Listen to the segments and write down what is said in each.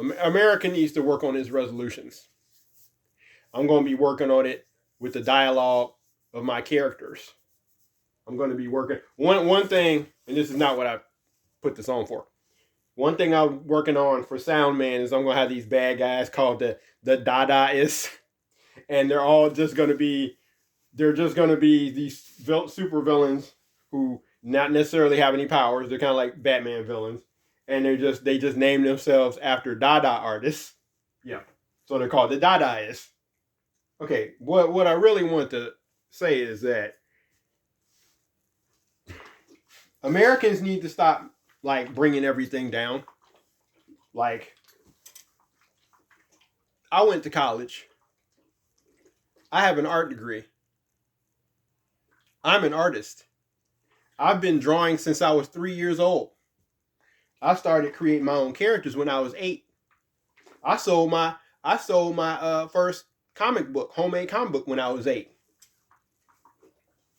America needs to work on its resolutions. I'm going to be working on it with the dialogue of my characters. I'm going to be working one thing, and this is not what I put this on for. One thing I'm working on for Sound Man is I'm going to have these bad guys called the Dadaists, and they're just going to be these super villains who not necessarily have any powers. They're kind of like Batman villains, and they just name themselves after Dada artists. Yeah, so they're called the Dadaists. Okay, what I really want to say is that Americans need to stop like bringing everything down. Like, I went to college. I have an art degree. I'm an artist. I've been drawing since I was 3 years old. I started creating my own characters when I was 8. I sold my first comic book, homemade comic book, when I was 8.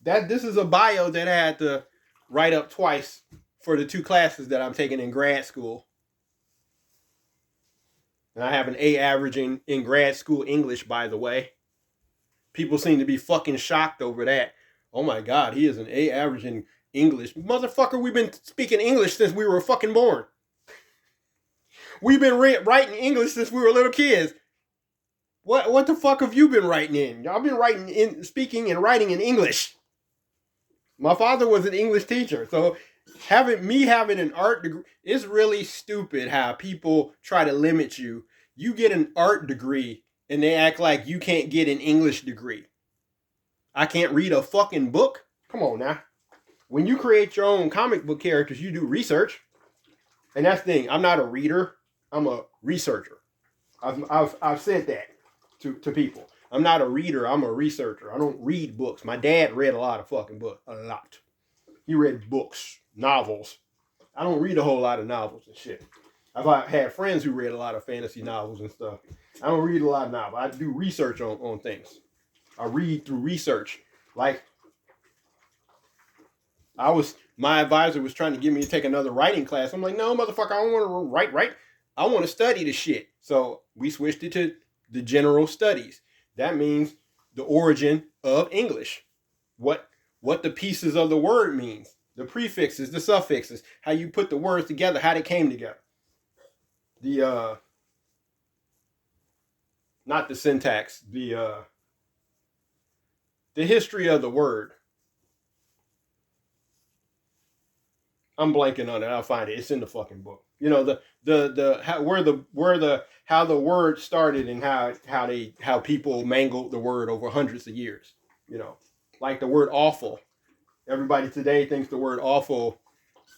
This is a bio that I had to write up twice for the 2 classes that I'm taking in grad school. And I have an A average in grad school English, by the way. People seem to be fucking shocked over that. Oh my God, he is an A average in English. Motherfucker, we've been speaking English since we were fucking born. We've been writing English since we were little kids. What the fuck have you been writing in? Y'all been speaking and writing in English. My father was an English teacher, so having an art degree, it's really stupid how people try to limit you. You get an art degree and they act like you can't get an English degree. I can't read a fucking book? Come on now. When you create your own comic book characters, you do research. And that's the thing. I'm not a reader. I'm a researcher. I've said that to people. I'm not a reader. I'm a researcher. I don't read books. My dad read a lot of fucking books. A lot. He read books, novels. I don't read a whole lot of novels and shit. I've had friends who read a lot of fantasy novels and stuff. I don't read a lot of novels. I do research on things. I read through research. Like, my advisor was trying to get me to take another writing class. I'm like, no, motherfucker, I don't want to write. I want to study the shit. So we switched it to the general studies. That means the origin of English. What the pieces of the word means. The prefixes, the suffixes, how you put the words together, how they came together. Not the syntax, the history of the word. I'm blanking on it. I'll find it. It's in the fucking book. You know, how the word started and how people mangled the word over hundreds of years. You know, like the word awful. Everybody today thinks the word awful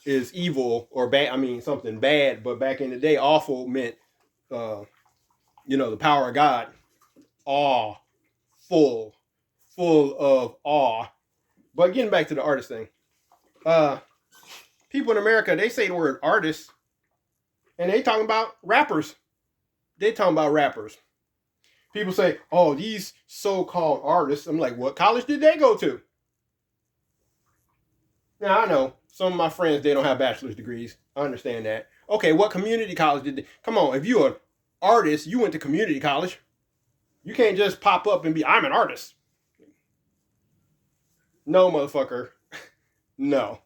is evil or bad. I mean, something bad. But back in the day, awful meant, the power of God. Awe, full of awe. But getting back to the artist thing, people in America, they say the word artist, and they talking about rappers. People say, oh, these so-called artists. I'm like, what college did they go to? Now, I know some of my friends, they don't have bachelor's degrees. I understand that. Okay, what community college did they? Come on, if you're an artist, you went to community college. You can't just pop up and be, I'm an artist. No, motherfucker. No.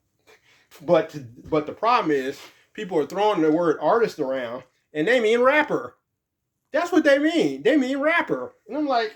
But the problem is, people are throwing the word artist around, and they mean rapper. That's what they mean. They mean rapper. And I'm like,